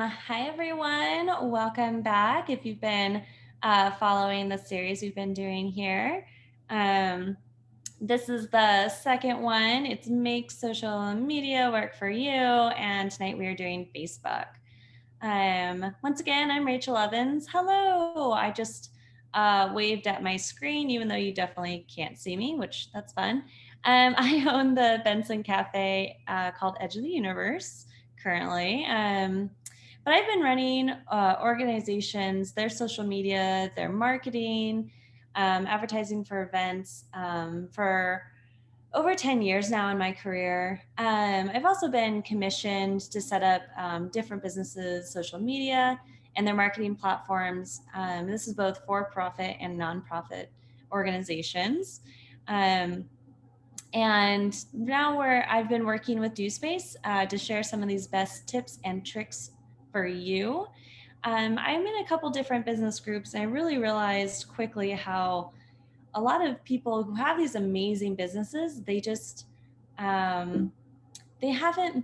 Hi, everyone. Welcome back. If you've been following the series we've been doing here, um, this is the second one. It's Make Social Media Work for You. And tonight we are doing Facebook. Once again, I'm Rachel Evans. Hello. I just waved at my screen, even though you definitely can't see me, which that's fun. I own the Benson Cafe called Edge of the Universe currently. But I've been running organizations, their social media, their marketing, advertising for events for over 10 years now in my career. I've also been commissioned to set up different businesses, social media, and their marketing platforms. This is both for profit and nonprofit organizations. Um, and now I've been working with DoSpace to share some of these best tips and tricks for you. I'm in a couple different business groups, and I really realized quickly how a lot of people who have these amazing businesses, they haven't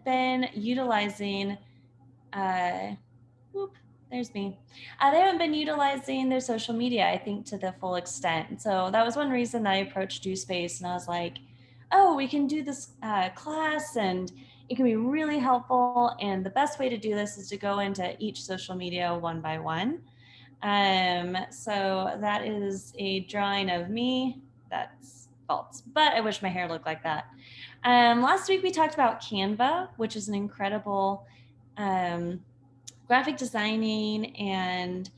been utilizing whoop, there's me. They haven't been utilizing their social media, I think, to the full extent. So that was one reason that I approached DoSpace, and I was like, oh, we can do this class, and it can be really helpful. And the best way to do this is to go into each social media one by one. So that is a drawing of me. That's false, but I wish my hair looked like that. Last week we talked about Canva, which is an incredible um, graphic designing and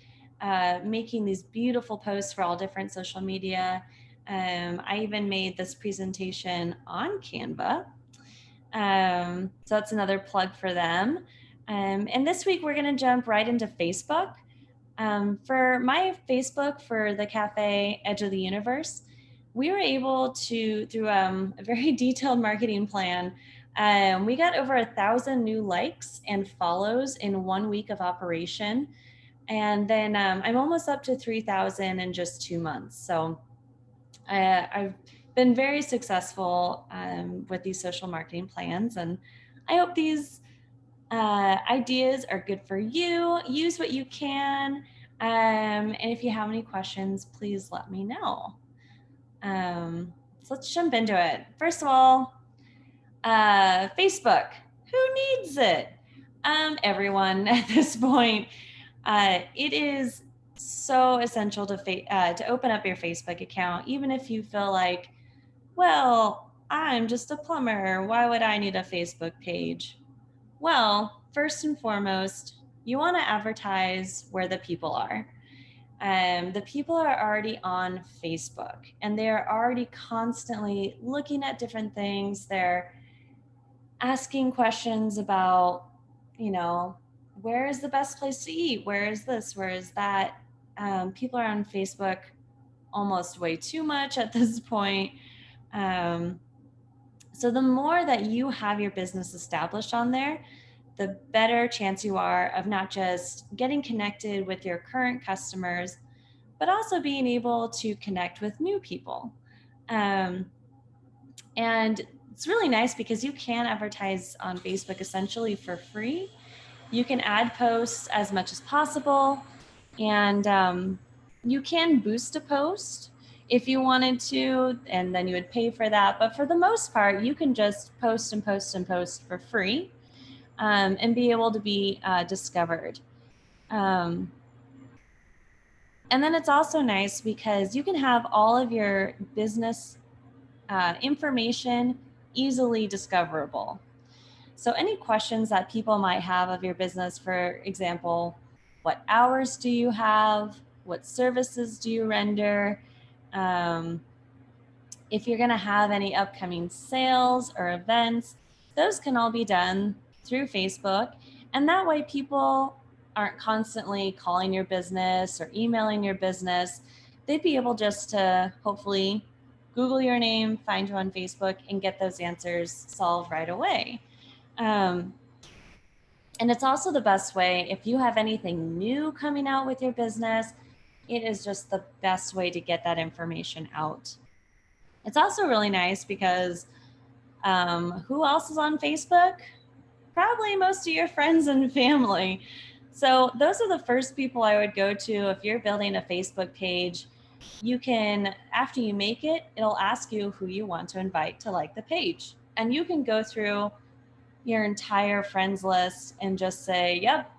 making these beautiful posts for all different social media. I even made this presentation on Canva. So that's another plug for them. And this week we're going to jump right into Facebook. For my Facebook for the cafe Edge of the Universe, we were able to, through a very detailed marketing plan, we got over 1,000 new likes and follows in 1 week of operation. And then I'm almost up to 3,000 in just 2 months. So I've been very successful with these social marketing plans. And I hope these ideas are good for you. Use what you can. And if you have any questions, please let me know. So let's jump into it. First of all, Facebook. Who needs it? Everyone at this point. It is so essential to open up your Facebook account, even if you feel like, well, I'm just a plumber. Why would I need a Facebook page? Well, first and foremost, you want to advertise where the people are. The people are already on Facebook and they're already constantly looking at different things. They're asking questions about, you know, where is the best place to eat? Where is this? Where is that? People are on Facebook almost way too much at this point. Um, so the more that you have your business established on there, the better chance you are of not just getting connected with your current customers, but also being able to connect with new people. Um, and it's really nice because you can advertise on Facebook essentially for free. You can add posts as much as possible, and you can boost a post if you wanted to, and then you would pay for that. But for the most part, you can just post and post and post for free and be able to be discovered. Um, and then it's also nice because you can have all of your business information easily discoverable. So, any questions that people might have of your business, for example, what hours do you have? What services do you render? Um, if you're going to have any upcoming sales or events, those can all be done through Facebook. And that way, people aren't constantly calling your business or emailing your business. They'd be able just to hopefully Google your name, find you on Facebook, and get those answers solved right away. Um, and it's also the best way if you have anything new coming out with your business, it is just the best way to get that information out. It's also really nice because who else is on Facebook? Probably most of your friends and family. So those are the first people I would go to. If you're building a Facebook page, you can, after you make it, it'll ask you who you want to invite to like the page. And you can go through your entire friends list and just say, yep,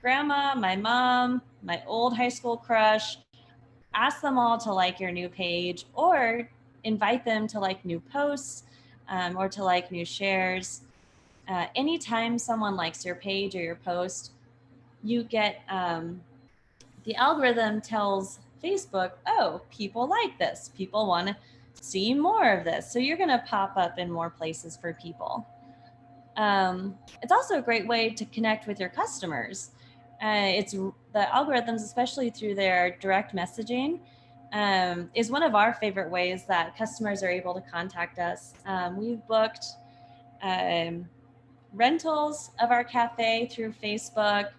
grandma, my mom, my old high school crush, ask them all to like your new page, or invite them to like new posts, or to like new shares. Anytime someone likes your page or your post, you get the algorithm tells Facebook, oh, people like this. People want to see more of this. So you're going to pop up in more places for people. It's also a great way to connect with your customers. It's the algorithms, especially through their direct messaging, is one of our favorite ways that customers are able to contact us. We've booked um, rentals of our cafe through Facebook.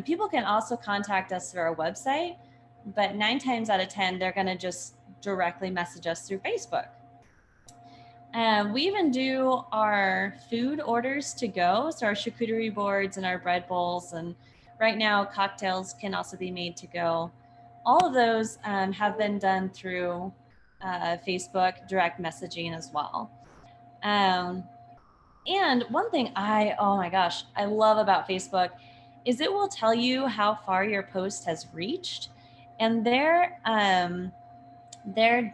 People can also contact us through our website, but 9 times out of 10, they're going to just directly message us through Facebook. We even do our food orders to go, so our charcuterie boards and our bread bowls, and right now cocktails can also be made to go. All of those have been done through Facebook direct messaging as well. And one thing oh my gosh, I love about Facebook is it will tell you how far your post has reached, and their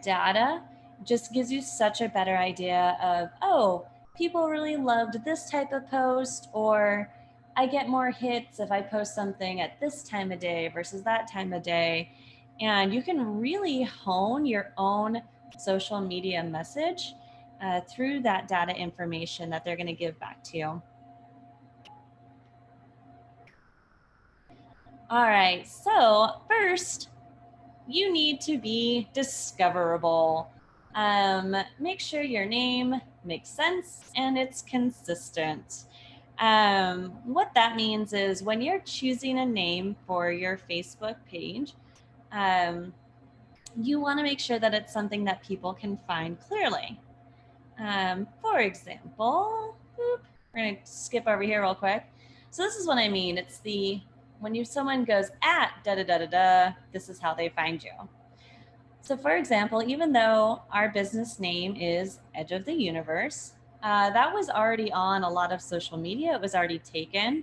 data just gives you such a better idea of, oh, people really loved this type of post, or I get more hits if I post something at this time of day versus that time of day. And you can really hone your own social media message through that data information that they're going to give back to you. All right, so first, you need to be discoverable. Make sure your name makes sense and it's consistent. What that means is when you're choosing a name for your Facebook page, you want to make sure that it's something that people can find clearly. For example, we're going to skip over here real quick. So this is what I mean. It's when someone goes at da da da da da, this is how they find you. So for example, even though our business name is Edge of the Universe, that was already on a lot of social media. It was already taken,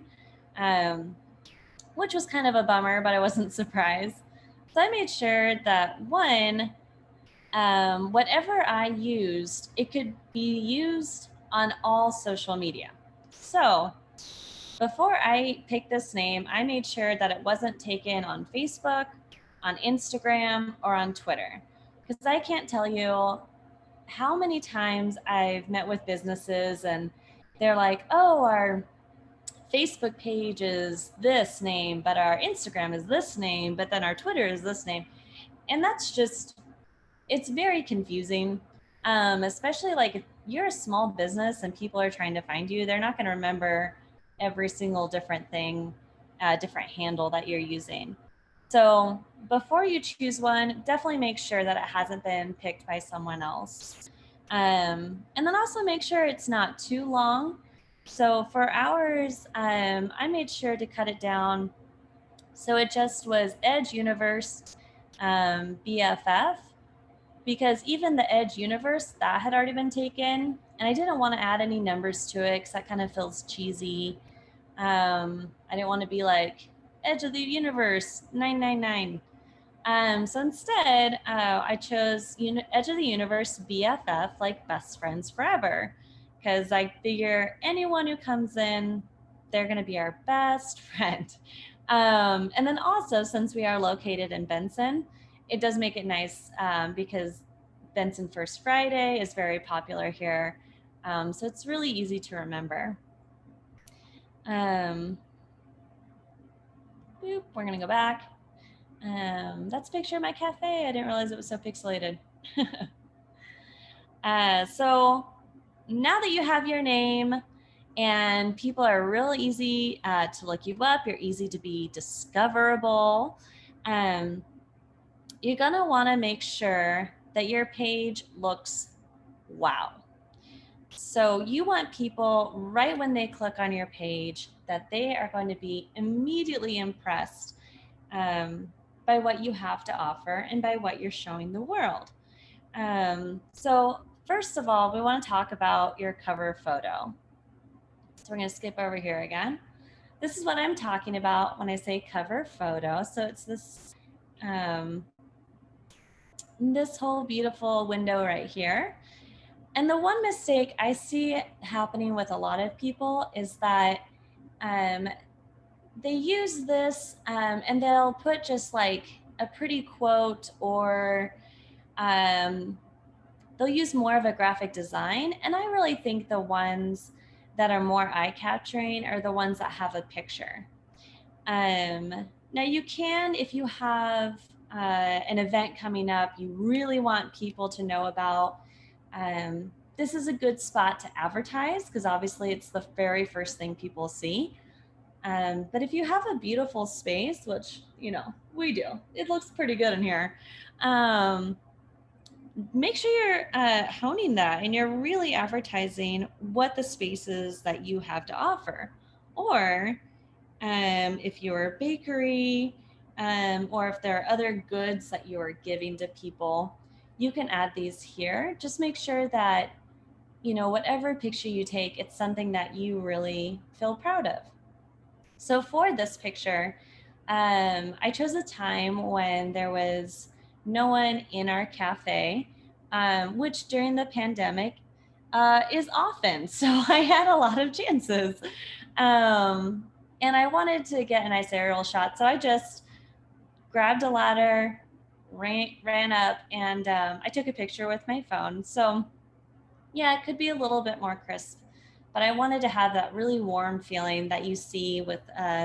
which was kind of a bummer, but I wasn't surprised. So I made sure that whatever I used, it could be used on all social media. So before I picked this name, I made sure that it wasn't taken on Facebook, on Instagram, or on Twitter. Because I can't tell you how many times I've met with businesses and they're like, oh, our Facebook page is this name, but our Instagram is this name, but then our Twitter is this name. And that's just, it's very confusing. Especially like if you're a small business and people are trying to find you, they're not going to remember every single different thing, different handle that you're using. So before you choose one, definitely make sure that it hasn't been picked by someone else. And then also make sure it's not too long. So for ours, I made sure to cut it down. So it just was Edge Universe BFF, because even the Edge Universe, that had already been taken. And I didn't want to add any numbers to it because that kind of feels cheesy. I didn't want to be like Edge of the Universe 999. So instead, I chose Edge of the Universe BFF, like best friends forever, because I figure anyone who comes in, they're going to be our best friend. And then also, since we are located in Benson, it does make it nice because Benson First Friday is very popular here. So it's really easy to remember. Boop, we're going to go back. That's a picture of my cafe. I didn't realize it was so pixelated. So now that you have your name and people are real easy to look you up, you're easy to be discoverable, you're going to want to make sure that your page looks wow. So you want people right when they click on your page that they are going to be immediately impressed by what you have to offer and by what you're showing the world. So first of all, we want to talk about your cover photo. So we're going to skip over here again. This is what I'm talking about when I say cover photo. So it's this whole beautiful window right here. And the one mistake I see happening with a lot of people is that they use this and they'll put just like a pretty quote, or they'll use more of a graphic design. And I really think the ones that are more eye-catching are the ones that have a picture. Now you can, if you have an event coming up you really want people to know about, this is a good spot to advertise because obviously it's the very first thing people see. But if you have a beautiful space, which, you know, we do, it looks pretty good in here. Make sure you're honing that and you're really advertising what the space is that you have to offer. Or if you're a bakery, or if there are other goods that you are giving to people, you can add these here. Just make sure that, you know, whatever picture you take, it's something that you really feel proud of. So for this picture, I chose a time when there was no one in our cafe, which during the pandemic is often. So I had a lot of chances. And I wanted to get a nice aerial shot. So I just grabbed a ladder, ran up, and I took a picture with my phone. So yeah, it could be a little bit more crisp, but I wanted to have that really warm feeling that you see with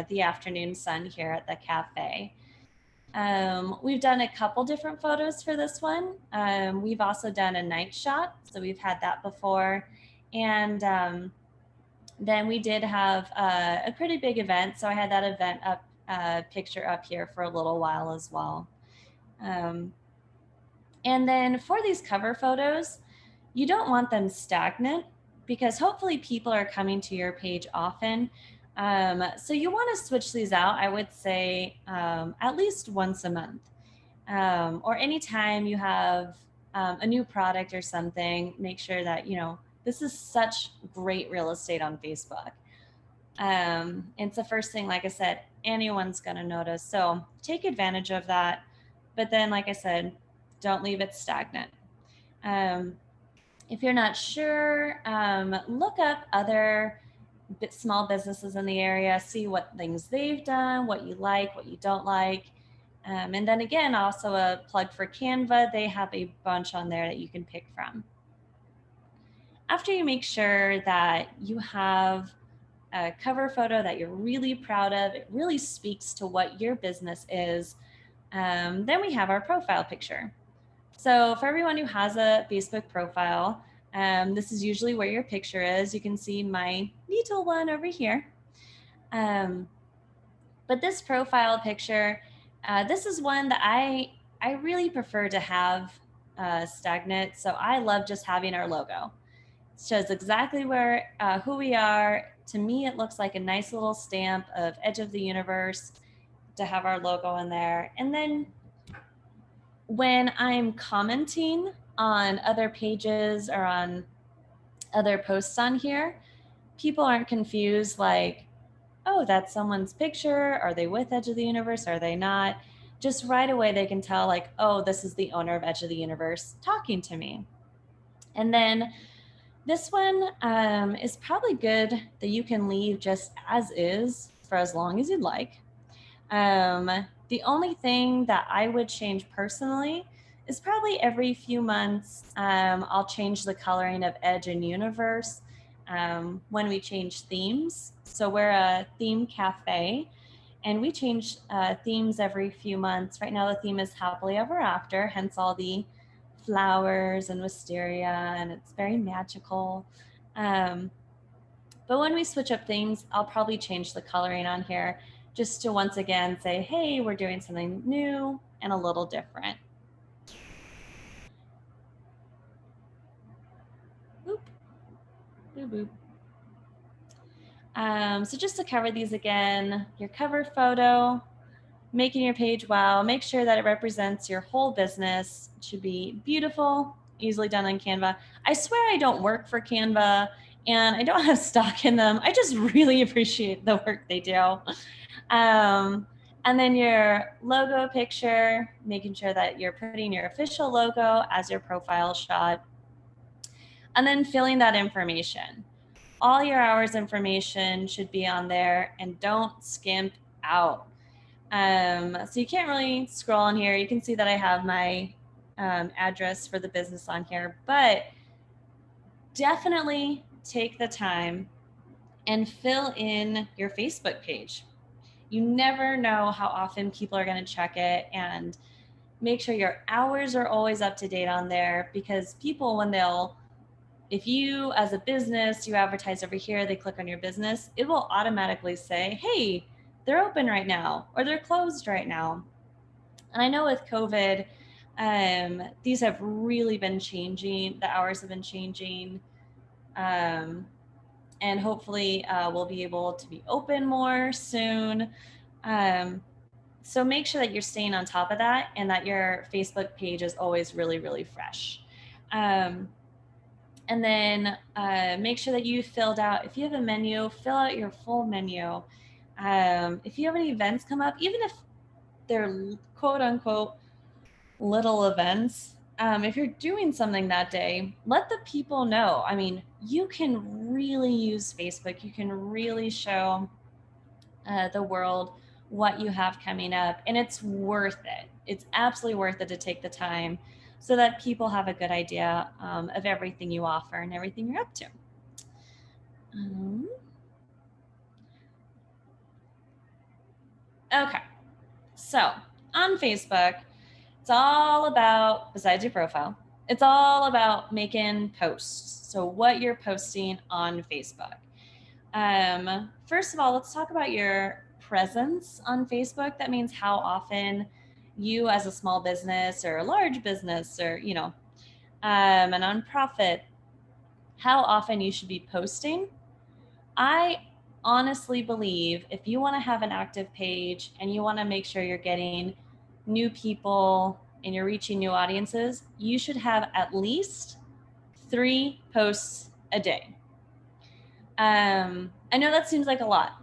the afternoon sun here at the cafe. We've done a couple different photos for this one. We've also done a night shot, so we've had that before. And then we did have a pretty big event, so I had that event up picture up here for a little while as well. And then for these cover photos, you don't want them stagnant because hopefully people are coming to your page often. So you want to switch these out, I would say, at least once a month. Or anytime you have a new product or something, make sure that, you know, this is such great real estate on Facebook. It's the first thing, like I said, anyone's going to notice. So take advantage of that. But then, like I said, don't leave it stagnant. If you're not sure, look up other small businesses in the area, see what things they've done, what you like, what you don't like. And then again, also a plug for Canva. They have a bunch on there that you can pick from. After you make sure that you have a cover photo that you're really proud of, it really speaks to what your business is, then we have our profile picture. So for everyone who has a Facebook profile, this is usually where your picture is. You can see my little one over here. But this profile picture, this is one that I really prefer to have stagnant. So I love just having our logo. It shows exactly where who we are. To me, it looks like a nice little stamp of Edge of the Universe to have our logo in there. And then when I'm commenting on other pages or on other posts on here, people aren't confused like, oh, that's someone's picture. Are they with Edge of the Universe? Are they not? Just right away, they can tell like, oh, this is the owner of Edge of the Universe talking to me. And then this one is probably good that you can leave just as is for as long as you'd like. The only thing that I would change personally is probably every few months, I'll change the coloring of Edge and Universe when we change themes. So we're a theme cafe and we change themes every few months. Right now the theme is Happily Ever After, hence all the flowers and wisteria, and it's very magical. But when we switch up themes, I'll probably change the coloring on here just to once again say, hey, we're doing something new and a little different. Boop, boop, boop. So just to cover these again, your cover photo, making your page wow, make sure that it represents your whole business. It should be beautiful, easily done on Canva. I swear I don't work for Canva and I don't have stock in them. I just really appreciate the work they do. And then your logo picture, making sure that you're putting your official logo as your profile shot, and then filling that information. All your hours information should be on there, and don't skimp out. So you can't really scroll on here. You can see that I have my address for the business on here, but definitely take the time and fill in your Facebook page. You never know how often people are going to check it, and make sure your hours are always up to date on there, because people, if you as a business, you advertise over here, they click on your business, it will automatically say, hey, they're open right now or they're closed right now. And I know with COVID, these have really been changing. The hours have been changing. And hopefully we'll be able to be open more soon. So make sure that you're staying on top of that and that your Facebook page is always really, really fresh. And then make sure that you filled out, if you have a menu, fill out your full menu. If you have any events come up, even if they're quote unquote little events, if you're doing something that day, let the people know. I mean, you can really use Facebook. You can really show the world what you have coming up, and it's worth it. It's absolutely worth it to take the time so that people have a good idea of everything you offer and everything you're up to. Okay, so on Facebook, it's all about, besides your profile, it's all about making posts. So what you're posting on Facebook. First of all, let's talk about your presence on Facebook. That means how often you as a small business or a large business or, a nonprofit, how often you should be posting. I honestly believe if you want to have an active page and you want to make sure you're getting new people and you're reaching new audiences, you should have at least 3 posts a day. I know that seems like a lot,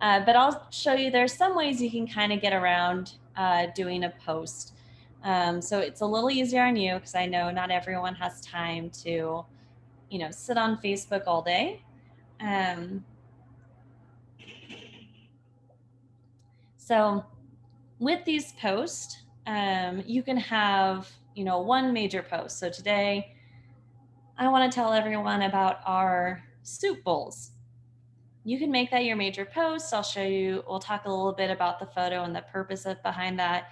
but I'll show you there's some ways you can kind of get around doing a post. So it's a little easier on you because I know not everyone has time to, sit on Facebook all day. So with these posts, you can have, one major post. So today, I want to tell everyone about our soup bowls. You can make that your major post. We'll talk a little bit about the photo and the purpose behind that.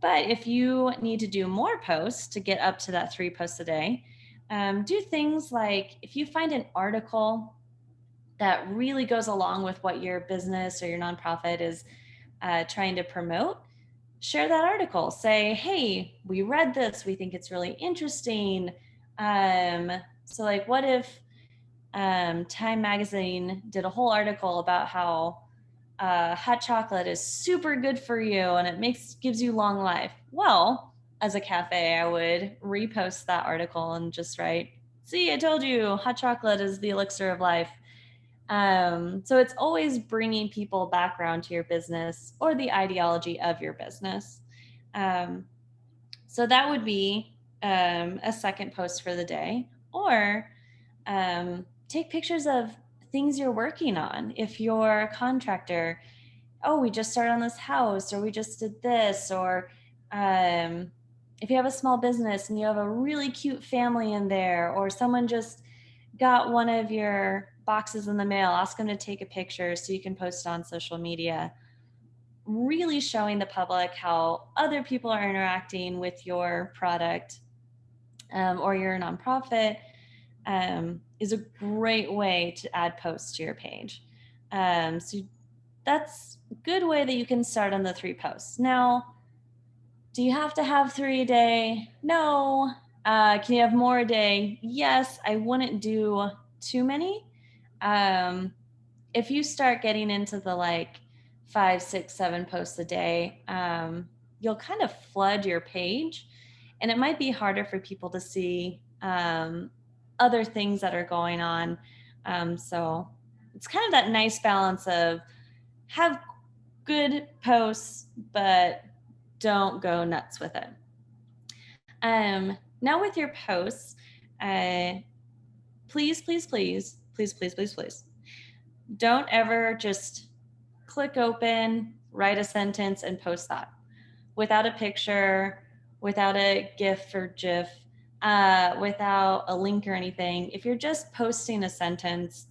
But if you need to do more posts to get up to that 3 posts a day, do things like if you find an article that really goes along with what your business or your nonprofit is trying to promote, share that article. Say, hey, we read this. We think it's really interesting. So like, what if Time Magazine did a whole article about how hot chocolate is super good for you and it gives you long life. Well, as a cafe, I would repost that article and just write, see, I told you, hot chocolate is the elixir of life. So it's always bringing people back around to your business or the ideology of your business. So that would be a second post for the day. Or take pictures of things you're working on. If you're a contractor, oh, we just started on this house, or we just did this, or if you have a small business and you have a really cute family in there, or someone just got one of your boxes in the mail, ask them to take a picture so you can post it on social media. Really showing the public how other people are interacting with your product or your nonprofit is a great way to add posts to your page. So that's a good way that you can start on the 3 posts. Now, do you have to have 3 a day? No. Can you have more a day? Yes. I wouldn't do too many. if you start getting into the like 5, 6, 7 posts a day, you'll kind of flood your page, and it might be harder for people to see other things that are going on. So it's kind of that nice balance of have good posts, but don't go nuts with it. Now with your posts, uh, please, please, please, please, please, please, please, don't ever just click open, write a sentence, and post that without a picture, without a GIF or GIF, without a link or anything. If you're just posting a sentence,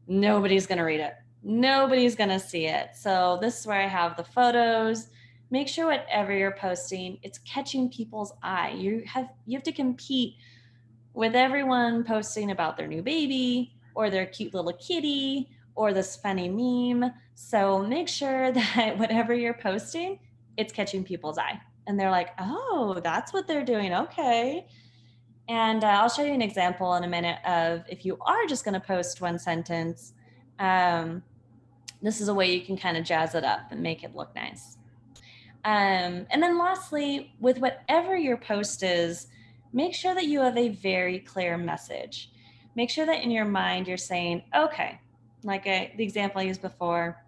nobody's going to read it. Nobody's going to see it. So this is where I have the photos. Make sure whatever you're posting, it's catching people's eye. You have to compete with everyone posting about their new baby or their cute little kitty or this funny meme. So make sure that whatever you're posting, it's catching people's eye. And they're like, oh, that's what they're doing. Okay. And I'll show you an example in a minute of if you are just going to post one sentence, this is a way you can kind of jazz it up and make it look nice. And then lastly, with whatever your post is, make sure that you have a very clear message. Make sure that in your mind you're saying, okay, like the example I used before,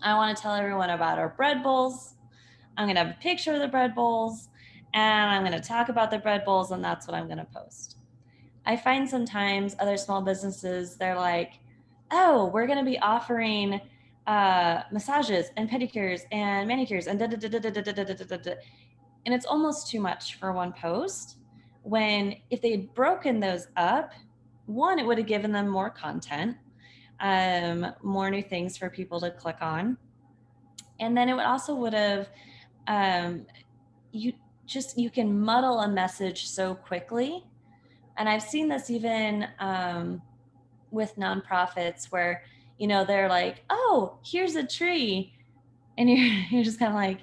I want to tell everyone about our bread bowls. I'm going to have a picture of the bread bowls, and I'm going to talk about the bread bowls, and that's what I'm going to post. I find sometimes other small businesses, they're like, oh, we're going to be offering massages and pedicures and manicures and and it's almost too much for one post, when if they had broken those up, one, it would have given them more content, more new things for people to click on, and then it would have you can muddle a message so quickly. And I've seen this even with nonprofits where, they're like, oh, here's a tree. And you're just kind of like,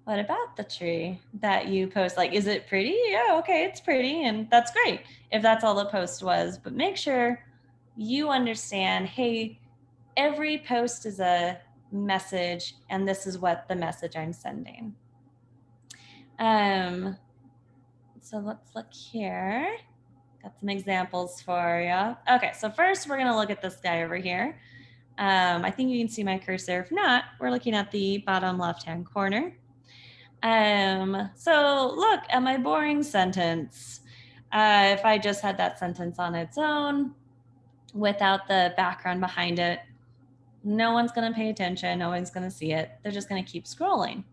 what about the tree that you post? Like, is it pretty? Yeah, okay, it's pretty. And that's great if that's all the post was. But make sure you understand, hey, every post is a message, and this is what the message I'm sending. So let's look here. Got some examples for you. Okay, so first we're gonna look at this guy over here. I think you can see my cursor. If not, we're looking at the bottom left-hand corner. So look at my boring sentence. If I just had that sentence on its own, without the background behind it, no one's gonna pay attention, no one's gonna see it. They're just gonna keep scrolling.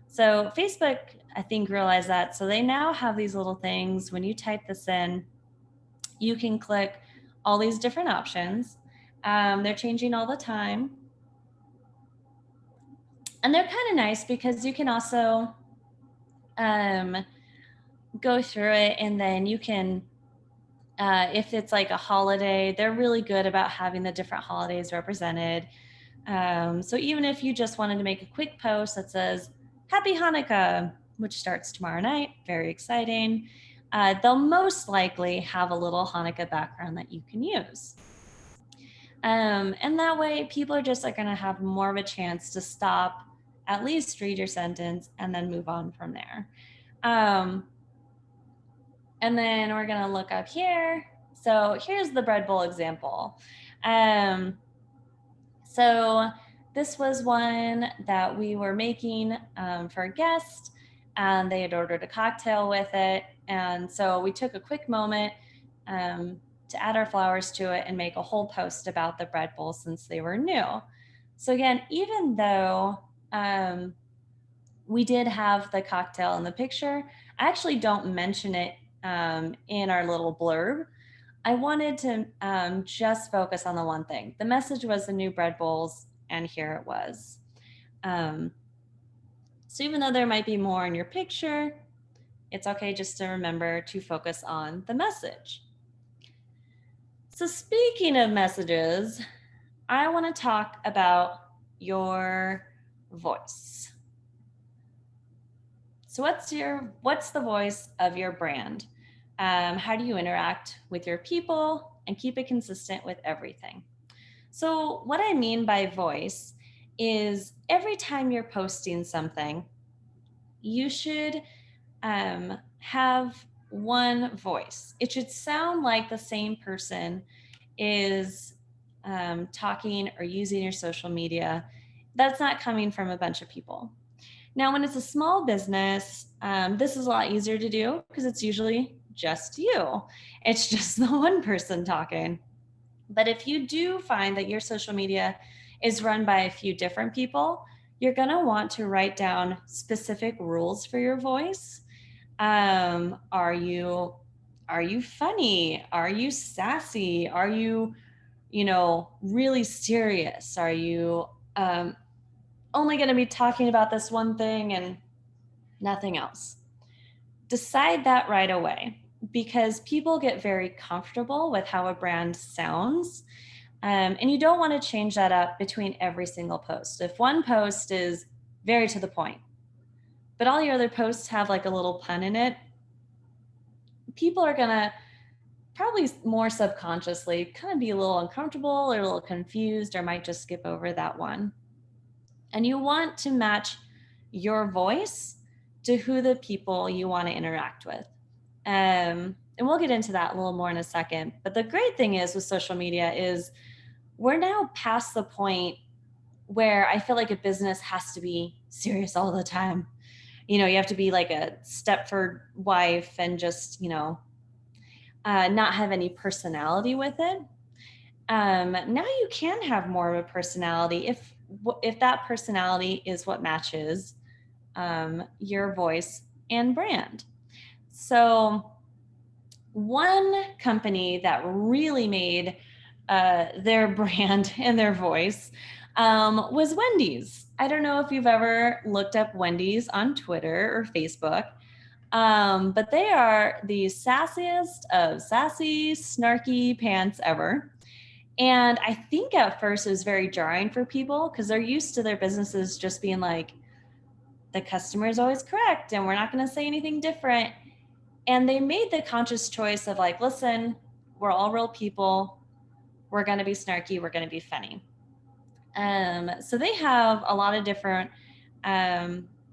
So Facebook, I think, realized that. So they now have these little things. When you type this in, you can click all these different options. They're changing all the time. And they're kind of nice because you can also go through it, and then you can, if it's like a holiday, they're really good about having the different holidays represented. So even if you just wanted to make a quick post that says, Happy Hanukkah, which starts tomorrow night, very exciting, they'll most likely have a little Hanukkah background that you can use. And that way, people are just going to have more of a chance to stop, at least read your sentence, and then move on from there. And then we're going to look up here. So here's the bread bowl example. So this was one that we were making for a guest, and they had ordered a cocktail with it. And so we took a quick moment to add our flowers to it and make a whole post about the bread bowl since they were new. So again, even though we did have the cocktail in the picture, I actually don't mention it in our little blurb. I wanted to just focus on the one thing. The message was the new bread bowls, and here it was. So even though there might be more in your picture, it's okay just to remember to focus on the message. So speaking of messages, I want to talk about your voice. So what's the voice of your brand? How do you interact with your people and keep it consistent with everything? So, what I mean by voice is every time you're posting something, you should have one voice. It should sound like the same person is talking or using your social media. That's not coming from a bunch of people. Now, when it's a small business, this is a lot easier to do because it's usually just you. It's just the one person talking. But if you do find that your social media is run by a few different people, you're going to want to write down specific rules for your voice. Are you funny? Are you sassy? Are you, really serious? Are you only going to be talking about this one thing and nothing else? Decide that right away because people get very comfortable with how a brand sounds. And you don't want to change that up between every single post. If one post is very to the point, but all your other posts have like a little pun in it, people are going to probably more subconsciously kind of be a little uncomfortable or a little confused or might just skip over that one. And you want to match your voice to who the people you want to interact with. And we'll get into that a little more in a second. But the great thing is with social media is we're now past the point where I feel like a business has to be serious all the time. You have to be like a Stepford wife and just, not have any personality with it. Now you can have more of a personality if that personality is what matches your voice and brand. So one company that really made their brand and their voice was Wendy's. I don't know if you've ever looked up Wendy's on Twitter or Facebook, but they are the sassiest of sassy, snarky pants ever. And I think at first it was very jarring for people because they're used to their businesses just being like, the customer is always correct and we're not going to say anything different. And they made the conscious choice of like, listen, we're all real people. We're going to be snarky. We're going to be funny. So they have a lot of different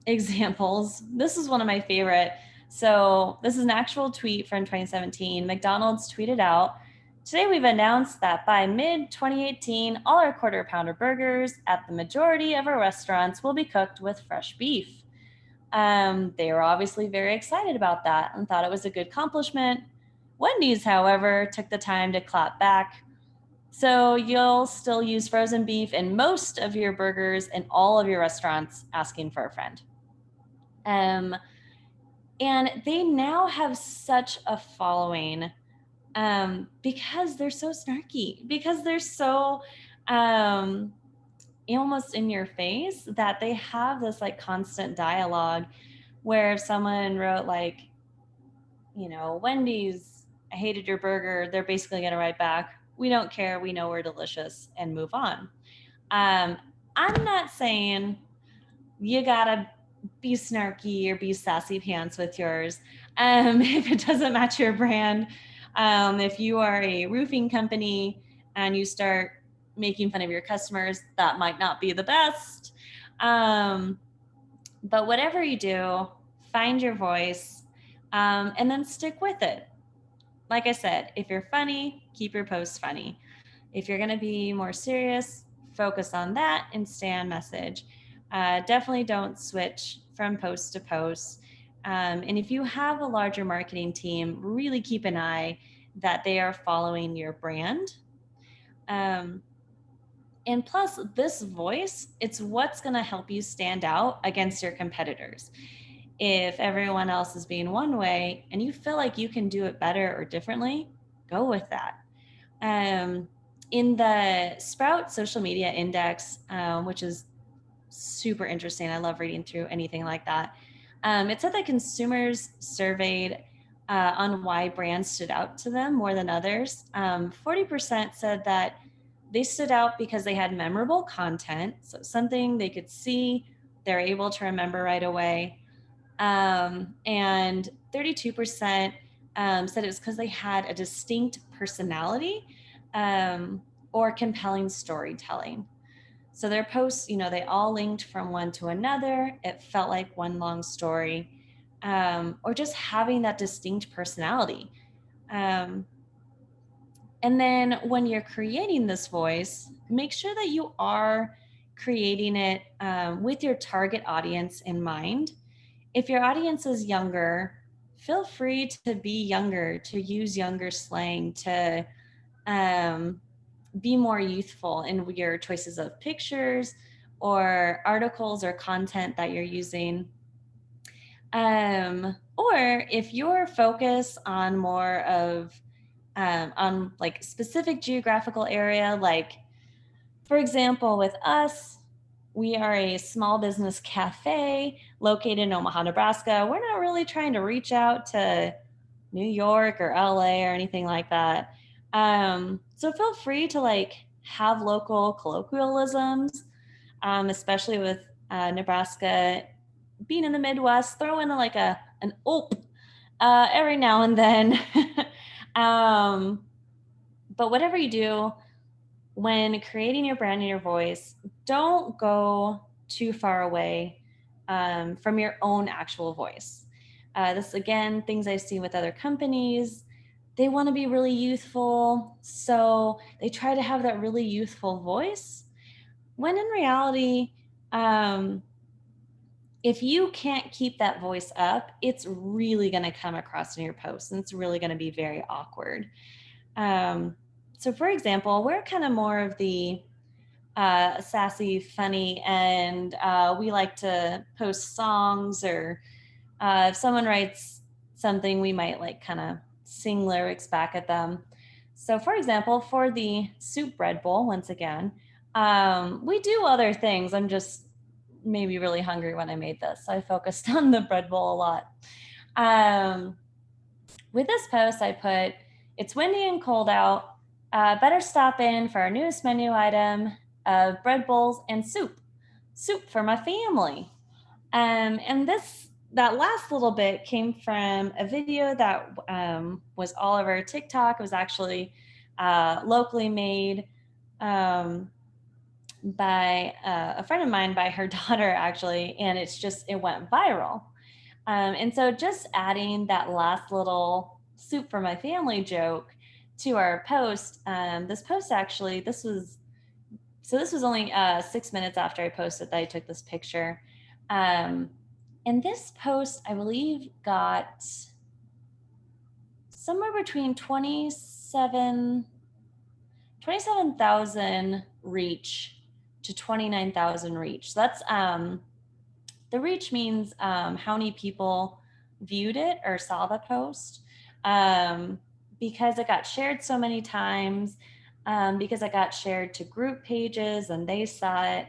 examples. This is one of my favorite. So this is an actual tweet from 2017. McDonald's tweeted out, "Today we've announced that by mid-2018, all our quarter pounder burgers at the majority of our restaurants will be cooked with fresh beef." They were obviously very excited about that and thought it was a good accomplishment. Wendy's, however, took the time to clap back. So you'll still use frozen beef in most of your burgers in all of your restaurants, asking for a friend. And they now have such a following because they're so snarky, because they're so almost in your face that they have this like constant dialogue where if someone wrote like, Wendy's, I hated your burger, they're basically going to write back, we don't care, we know we're delicious, and move on. I'm not saying you gotta be snarky or be sassy pants with yours if it doesn't match your brand. If you are a roofing company and you start making fun of your customers, that might not be the best. But whatever you do, find your voice and then stick with it. Like I said, if you're funny, keep your posts funny. If you're going to be more serious, focus on that and stay on message. Definitely don't switch from post to post. And if you have a larger marketing team, really keep an eye that they are following your brand. And plus, this voice, it's what's going to help you stand out against your competitors. If everyone else is being one way and you feel like you can do it better or differently, go with that. In the Sprout Social Media Index, which is super interesting, I love reading through anything like that. It said that consumers surveyed on why brands stood out to them more than others. 40% said that they stood out because they had memorable content, so something they could see, they're able to remember right away. And 32% said it was because they had a distinct personality. or compelling storytelling. So their posts, they all linked from one to another. It felt like one long story, or just having that distinct personality. Um, and then when you're creating this voice, make sure that you are creating it with your target audience in mind. If your audience is younger, feel free to be younger, to use younger slang, to um, be more youthful in your choices of pictures or articles or content that you're using. Or if you're focused on more of on like specific geographical area, like for example, with us, we are a small business cafe located in Omaha, Nebraska. We're not really trying to reach out to New York or LA or anything like that. So feel free to like have local colloquialisms, especially with Nebraska being in the Midwest. Throw in like an oop every now and then. um, but whatever you do, when creating your brand and your voice, don't go too far away from your own actual voice. This, again, things I see with other companies. They want to be really youthful, so they try to have that really youthful voice. When in reality, um, if you can't keep that voice up, it's really going to come across in your posts, and it's really going to be very awkward. So, for example, we're kind of more of the sassy, funny, and we like to post songs, or if someone writes something, we might like kind of sing lyrics back at them. So, for example, for the soup bread bowl, once again, we do other things. I'm just maybe really hungry when I made this, so I focused on the bread bowl a lot. With this post, I put, "It's windy and cold out. Better stop in for our newest menu item of bread bowls and soup. Soup for my family." And that last little bit came from a video that was all over TikTok. It was actually locally made um, by a friend of mine, by her daughter, actually, and it went viral. And so just adding that last little soup for my family joke to our post, this was only 6 minutes after I posted that I took this picture. Um, and this post, I believe, got somewhere between 27,000 reach to 29,000 reach. So that's the reach means how many people viewed it or saw the post, because it got shared so many times, because it got shared to group pages and they saw it.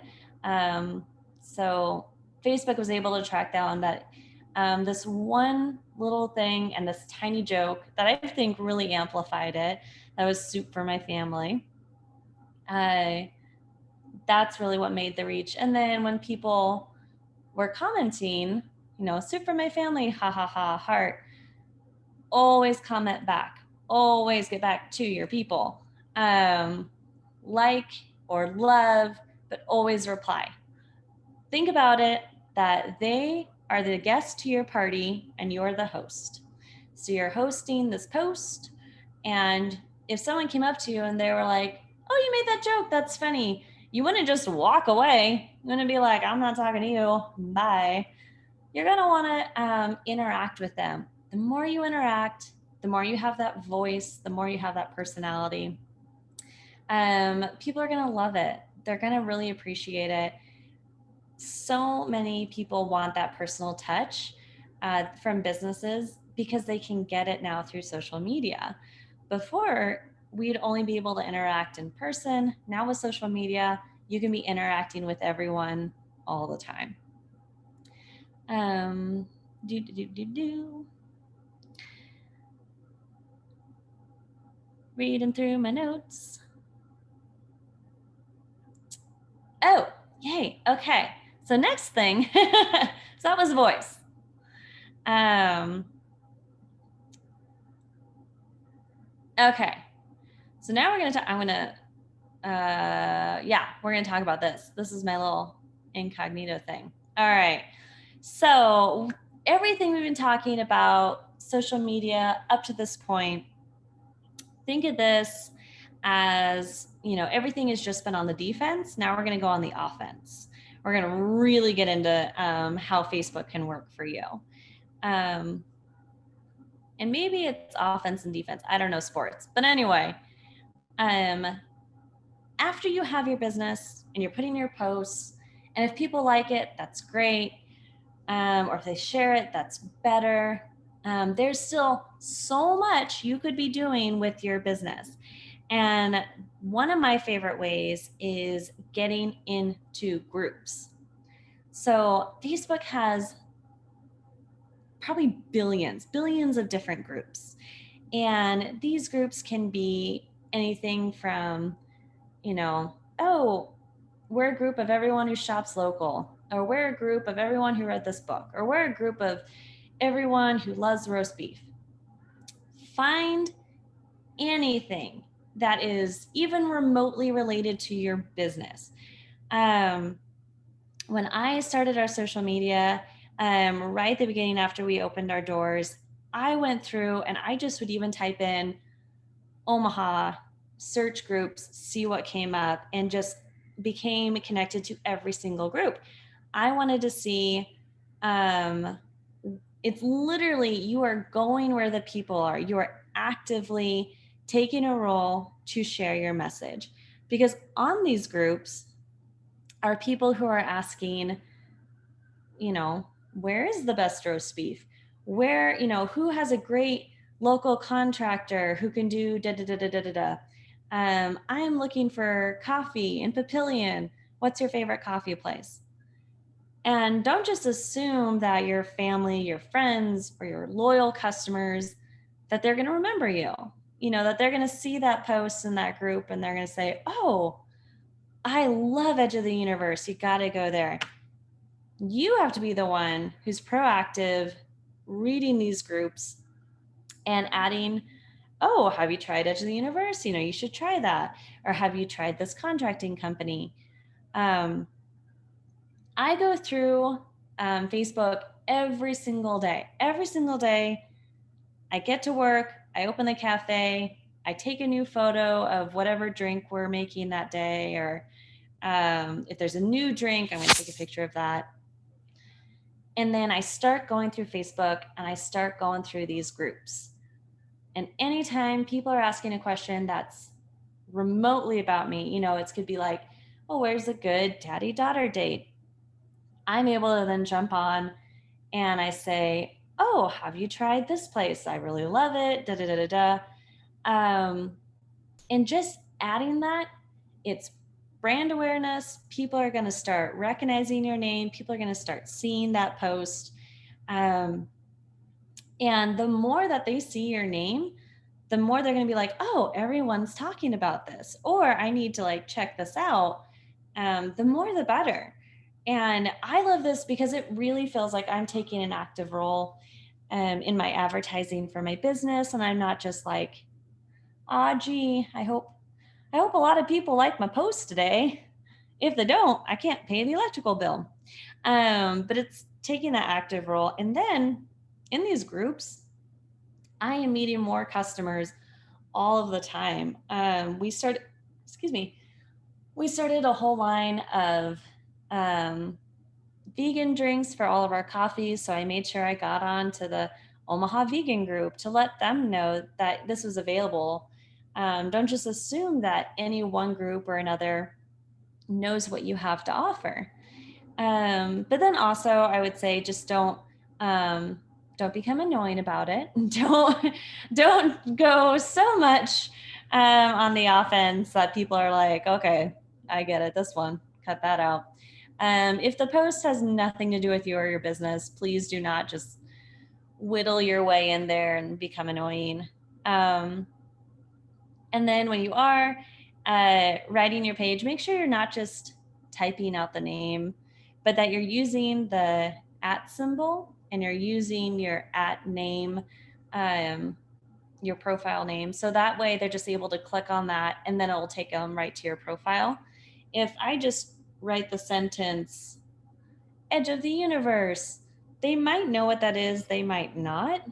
So Facebook was able to track down that this one little thing and this tiny joke that I think really amplified it. That was soup for my family. That's really what made the reach. And then when people were commenting, soup for my family, ha ha ha, heart, always comment back, always get back to your people. Like or love, but always reply. Think about it that they are the guest to your party and you're the host. So you're hosting this post, and if someone came up to you and they were like, "Oh, you made that joke, that's funny," you wouldn't just walk away. You wouldn't be like, "I'm not talking to you, bye." You're going to want to interact with them. The more you interact, the more you have that voice, the more you have that personality, people are going to love it. They're going to really appreciate it. So many people want that personal touch from businesses because they can get it now through social media. Before, we'd only be able to interact in person. Now with social media, you can be interacting with everyone all the time. Reading through my notes. Oh, yay. Okay. So next thing, so that was voice. Okay. So now I'm going to yeah, we're going to talk about this. This is my little incognito thing. All right. So, everything we've been talking about, social media up to this point, think of this as, everything has just been on the defense. Now we're going to go on the offense. We're going to really get into how Facebook can work for you. And maybe it's offense and defense. I don't know sports. But anyway, after you have your business and you're putting your posts, and if people like it, that's great. Or if they share it, that's better. There's still so much you could be doing with your business. And one of my favorite ways is getting into groups. So Facebook has probably billions of different groups. And these groups can be anything from, oh, we're a group of everyone who shops local, or we're a group of everyone who read this book, or we're a group of everyone who loves roast beef. Find anything that is even remotely related to your business. When I started our social media, right at the beginning after we opened our doors, I went through and I just would even type in Omaha, search groups, see what came up, and just became connected to every single group. I wanted to see, it's literally, you are going where the people are. You are actively taking a role to share your message. Because on these groups are people who are asking, where is the best roast beef? Where, who has a great local contractor who can do da da da da da da da. I am looking for coffee in Papillion. What's your favorite coffee place? And don't just assume that your family, your friends, or your loyal customers, that they're going to remember you. That they're going to see that post in that group and they're going to say, oh, I love Edge of the Universe. You got to go there. You have to be the one who's proactive, reading these groups and adding, oh, have you tried Edge of the Universe? You should try that. Or have you tried this contracting company? I go through Facebook every single day. Every single day, I get to work, I open the cafe, I take a new photo of whatever drink we're making that day, or if there's a new drink, I'm going to take a picture of that. And then I start going through Facebook and I start going through these groups. And anytime people are asking a question that's remotely about me, it could be like, oh, where's a good daddy-daughter date? I'm able to then jump on and I say, oh, have you tried this place? I really love it, da da da da da. And just adding that, it's brand awareness. People are going to start recognizing your name. People are going to start seeing that post. And the more that they see your name, the more they're going to be like, oh, everyone's talking about this, or I need to check this out. The more the better. And I love this because it really feels like I'm taking an active role in my advertising for my business. And I'm not just like, oh, gee, I hope a lot of people like my post today. If they don't, I can't pay the electrical bill. But it's taking that active role. And then in these groups, I am meeting more customers all of the time. We started a whole line of vegan drinks for all of our coffees. So I made sure I got on to the Omaha vegan group to let them know that this was available. Don't just assume that any one group or another knows what you have to offer. But then also I would say just don't become annoying about it. Don't go so much on the offense that people are like, okay, I get it. This one, cut that out. If the post has nothing to do with you or your business, please do not just whittle your way in there and become annoying. And then when you are writing your page, make sure you're not just typing out the name, but that you're using the @ symbol and you're using your @ name, your profile name. So that way they're just able to click on that and then it will take them right to your profile. If I just write the sentence, edge of the universe, they might know what that is, they might not.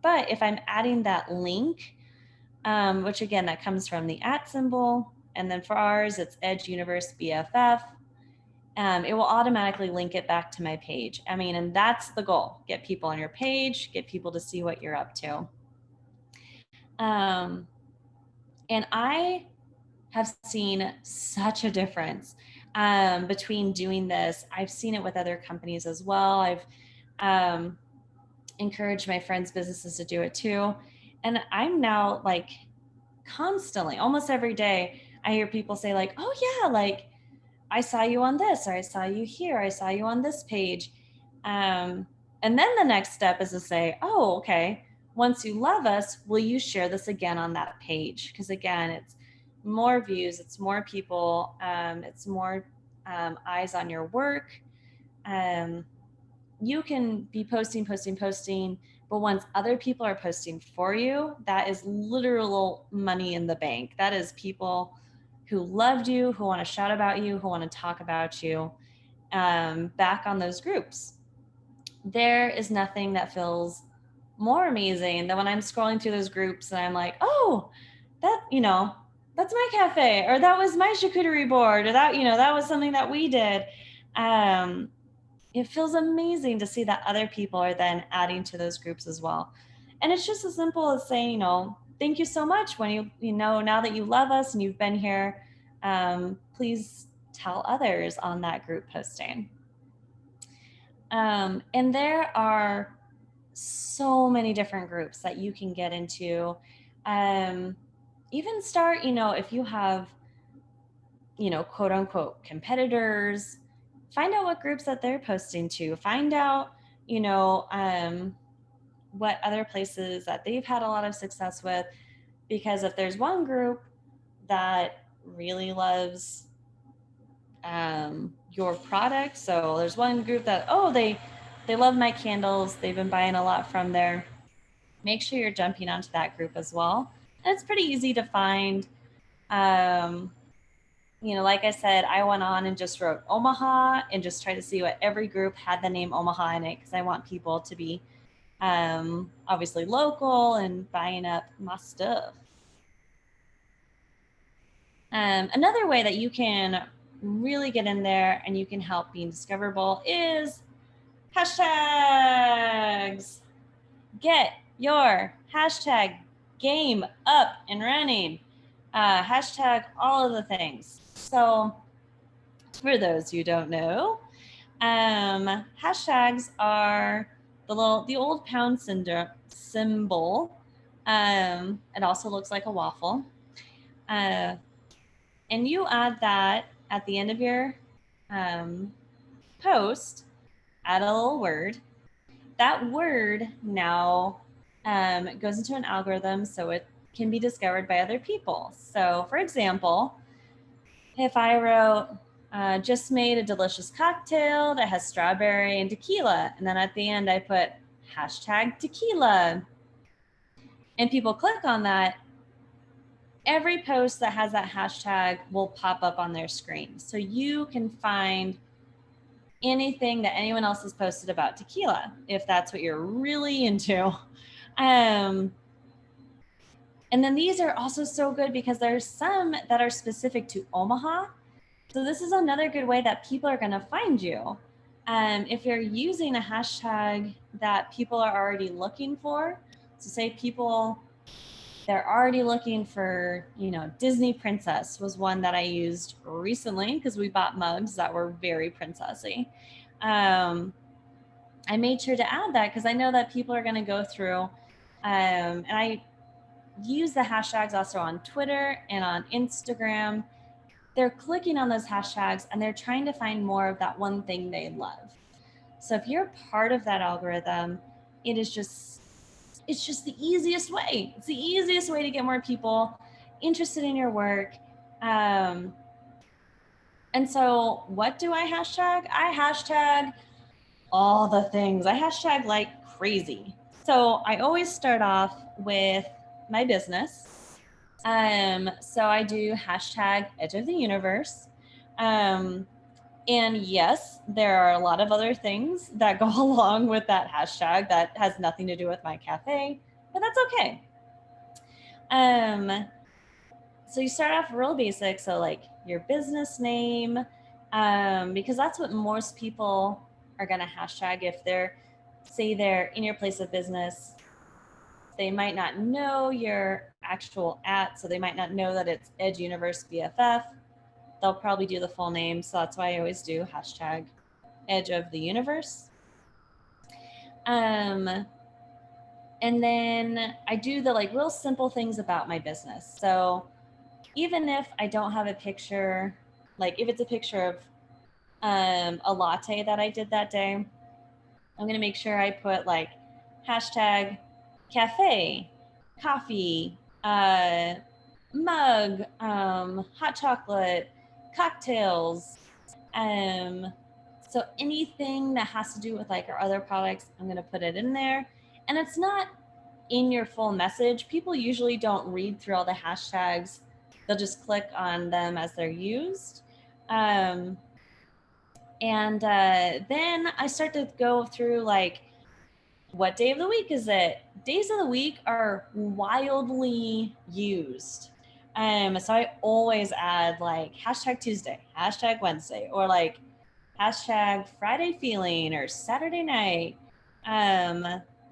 But if I'm adding that link, which again, that comes from the @ symbol, and then for ours, it's Edge Universe BFF, it will automatically link it back to my page. I mean, and that's the goal. Get people on your page, get people to see what you're up to. And I have seen such a difference between doing this. I've seen it with other companies as well. I've encouraged my friends' businesses to do it too. And I'm now like constantly, almost every day, I hear people say like, oh yeah, like I saw you on this, or I saw you here, I saw you on this page. And then the next step is to say, oh, okay, once you love us, will you share this again on that page? Because again, it's more views, it's more people, it's more eyes on your work. You can be posting, but once other people are posting for you, that is literal money in the bank. That is people who loved you, who want to shout about you, who want to talk about you back on those groups. There is nothing that feels more amazing than when I'm scrolling through those groups and I'm like, oh, that, that's my cafe, or that was my charcuterie board, or that, that was something that we did. It feels amazing to see that other people are then adding to those groups as well. And it's just as simple as saying, thank you so much. When now that you love us and you've been here, please tell others on that group posting. And there are so many different groups that you can get into. Even start, if you have, quote unquote competitors, find out what groups that they're posting to. Find out, what other places that they've had a lot of success with. Because if there's one group that really loves your product, so there's one group that, they love my candles, they've been buying a lot from there, make sure you're jumping onto that group as well. And it's pretty easy to find. Like I said, I went on and just wrote Omaha and just tried to see what every group had the name Omaha in it, because I want people to be obviously local and buying up my stuff. Another way that you can really get in there and you can help being discoverable is hashtags. Get your hashtag game up and running. Hashtag all of the things. So for those who don't know, hashtags are the old pound symbol. It also looks like a waffle. And you add that at the end of your post, add a little word. That word now goes into an algorithm so it can be discovered by other people. So for example, if I wrote, just made a delicious cocktail that has strawberry and tequila, and then at the end I put hashtag tequila, and people click on that, every post that has that hashtag will pop up on their screen. So you can find anything that anyone else has posted about tequila, if that's what you're really into. And then these are also so good because there's some that are specific to Omaha. So this is another good way that people are going to find you. If you're using a hashtag that people are already looking for, so say they're already looking for, Disney princess was one that I used recently because we bought mugs that were very princessy. I made sure to add that because I know that people are going to go through, and I use the hashtags also on Twitter and on Instagram. They're clicking on those hashtags and they're trying to find more of that one thing they love. So if you're part of that algorithm, it's just the easiest way. It's the easiest way to get more people interested in your work. And so what do I hashtag? I hashtag all the things. I hashtag like crazy. So I always start off with my business. So I do hashtag Edge of the Universe. And yes, there are a lot of other things that go along with that hashtag that has nothing to do with my cafe, but that's okay. So you start off real basic. So like your business name, because that's what most people are going to hashtag if they're in your place of business. They might not know your actual @ so they might not know that it's Edge Universe BFF. They'll probably do the full name. So that's why I always do hashtag Edge of the Universe. And then I do the like real simple things about my business. So even if I don't have a picture, like if it's a picture of a latte that I did that day, I'm going to make sure I put like hashtag cafe, coffee, mug, hot chocolate, cocktails. So anything that has to do with like our other products, I'm going to put it in there. And it's not in your full message. People usually don't read through all the hashtags. They'll just click on them as they're used. And then I start to go through like, what day of the week is it? Days of the week are wildly used. So I always add like hashtag Tuesday, hashtag Wednesday, or like hashtag Friday feeling or Saturday night.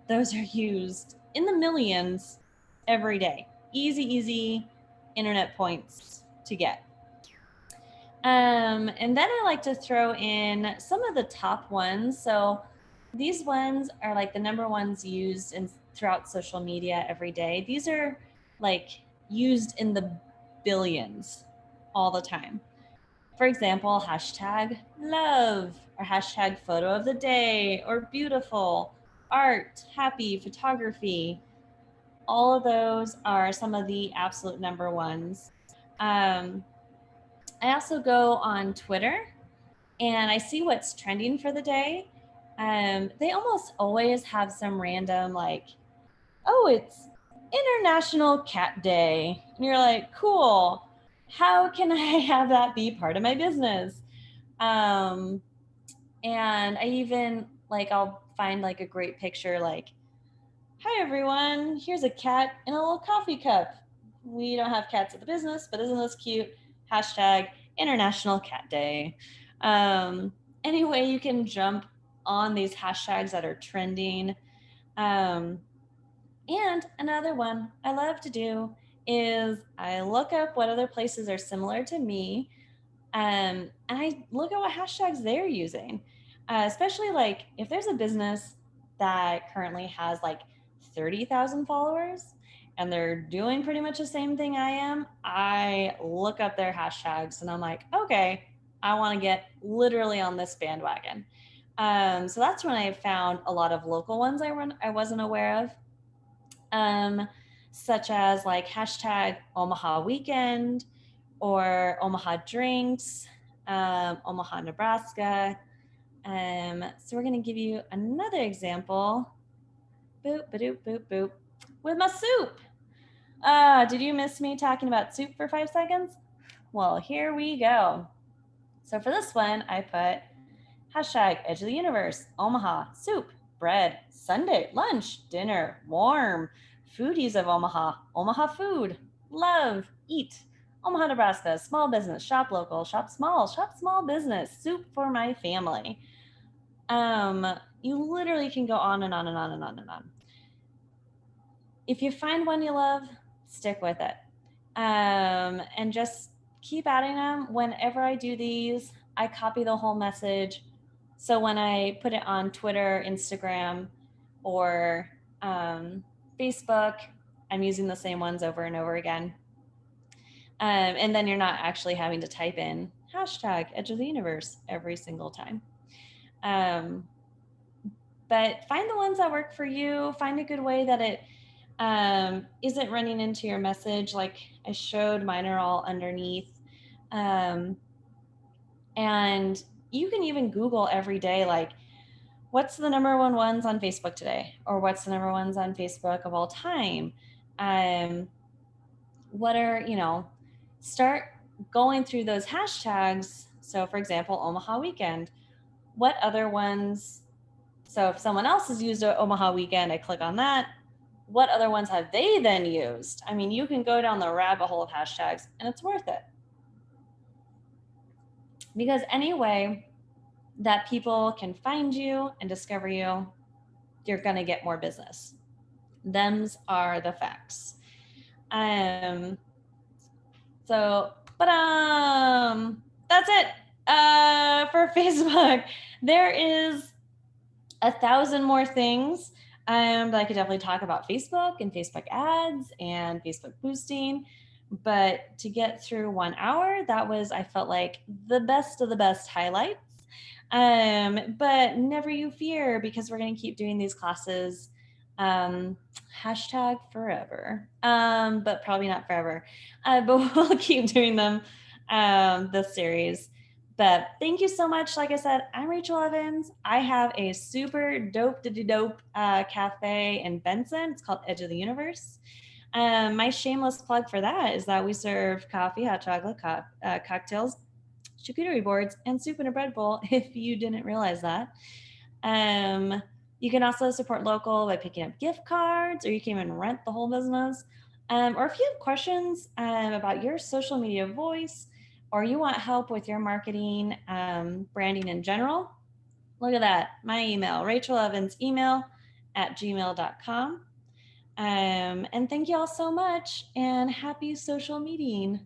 Those are used in the millions every day. Easy internet points to get. And then I like to throw in some of the top ones. So these ones are like the number ones used throughout social media every day. These are like used in the billions all the time. For example, hashtag love or hashtag photo of the day or beautiful, art, happy, photography. All of those are some of the absolute number ones. I also go on Twitter and I see what's trending for the day. They almost always have some random like, oh, it's International Cat Day. And you're like, cool. How can I have that be part of my business? And I even like, I'll find like a great picture like, hi everyone, here's a cat in a little coffee cup. We don't have cats at the business, but isn't this cute? Hashtag International Cat Day. Anyway, you can jump on these hashtags that are trending. And another one I love to do is I look up what other places are similar to me, and I look at what hashtags they're using, especially like if there's a business that currently has like 30,000 followers and they're doing pretty much the same thing I am, I look up their hashtags and I'm like, okay, I want to get literally on this bandwagon. So that's when I found a lot of local ones I wasn't aware of, such as like hashtag Omaha Weekend or Omaha Drinks, Omaha, Nebraska. So we're going to give you another example. Boop, ba-doop, boop, boop. With my soup. Did you miss me talking about soup for 5 seconds? Well, here we go. So for this one, I put hashtag Edge of the Universe, Omaha, soup, bread, Sunday, lunch, dinner, warm, foodies of Omaha, Omaha food, love, eat, Omaha, Nebraska, small business, shop local, shop small business, soup for my family. You literally can go on and on and on and on and on. If you find one you love, stick with it. And just keep adding them. Whenever I do these, I copy the whole message. So when I put it on Twitter, Instagram, or Facebook, I'm using the same ones over and over again. And then you're not actually having to type in hashtag Edge of the Universe every single time. But find the ones that work for you. Find a good way that it isn't running into your message. Like I showed, mine are all underneath. And you can even Google every day, like, what's the number one ones on Facebook today? Or what's the number ones on Facebook of all time? What are, start going through those hashtags. So, for example, Omaha weekend. What other ones? So, if someone else has used a Omaha weekend, I click on that. What other ones have they then used? I mean, you can go down the rabbit hole of hashtags and it's worth it. Because any way that people can find you and discover you, you're going to get more business. Them's are the facts. Um, so, but that's it for Facebook. There is 1,000 more things. But I could definitely talk about Facebook and Facebook ads and Facebook boosting. But to get through 1 hour, that was, I felt like, the best of the best highlights. But never you fear, because we're going to keep doing these classes hashtag forever, but probably not forever. But we'll keep doing them this series. But thank you so much. Like I said, I'm Rachel Evans. I have a super dope cafe in Benson. It's called Edge of the Universe. My shameless plug for that is that we serve coffee, hot chocolate, cocktails, charcuterie boards, and soup in a bread bowl, if you didn't realize that. You can also support local by picking up gift cards, or you can even rent the whole business. Or if you have questions about your social media voice, or you want help with your marketing, branding in general, look at that. My email, Rachel Evans email @gmail.com. And thank you all so much, and happy social meeting.